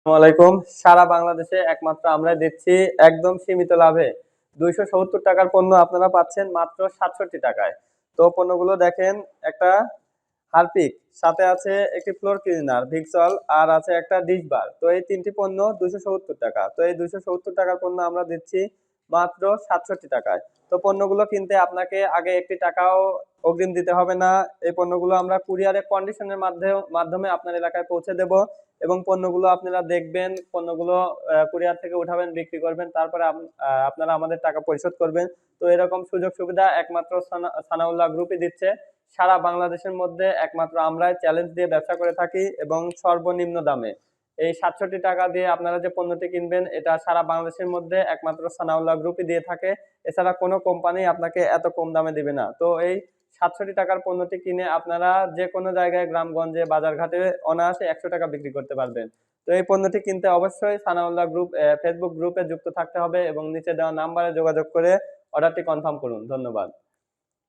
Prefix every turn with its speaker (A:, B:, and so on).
A: আসসালামাইকুম। সারা বাংলাদেশে একমাত্র আমরা দিচ্ছি একদম সীমিত লাভে 270 টাকার পণ্য আপনারা পাচ্ছেন মাত্র 67 টাকায়। তো পণ্যগুলো দেখেন, একটা হারপিক, সাথে আছে একটি ফ্লোর ক্লিনার ভিক্সল, আর আছে একটা ডিশ বার। তো এই তিনটি পণ্য 270 টাকা। তো এই 270 টাকার পণ্য আমরা দিচ্ছি মাত্র 67 টাকায়। তো পণ্যগুলো কিনতে আপনাকে আগে একটি টাকাও অগ্রিম দিতে হবে না। এই পণ্যগুলো আমরা কুরিয়ারে কন্ডিশনের মাধ্যমে আপনার এলাকায় পৌঁছে দেব, এবং পণ্যগুলো আপনারা দেখবেন, পণ্যগুলো কুরিয়ার থেকে উঠাবেন, বিক্রি করবেন, তারপরে আপনারা আমাদের টাকা পরিশোধ করবেন। তো এরকম সুযোগ সুবিধা একমাত্র সানাউল্লাহ গ্রুপই দিচ্ছে। সারা বাংলাদেশের মধ্যে একমাত্র আমরাই চ্যালেঞ্জ দিয়ে ব্যবসা করে থাকি, এবং সর্বনিম্ন দামে। এই 67 টাকা দিয়ে আপনারা যে পণ্যটি কিনবেন, এটা সারা বাংলাদেশের মধ্যে একমাত্র সানাউল্লাহ গ্রুপই দিয়ে থাকে। এছাড়া কোনো কোম্পানি আপনাকে এত কম দামে দিবে না। তো এই 67 টাকার পণ্যটি কিনে আপনারা যে কোনো জায়গায়, গ্রামগঞ্জে, বাজারঘাটে অনায়াসে 100 টাকা বিক্রি করতে পারবেন। তো এই পণ্যটি কিনতে অবশ্যই সানাউল্লাহ গ্রুপ ফেসবুক গ্রুপে যুক্ত থাকতে হবে, এবং নিচে দেওয়া নাম্বারে যোগাযোগ করে অর্ডারটি কনফার্ম করুন। ধন্যবাদ।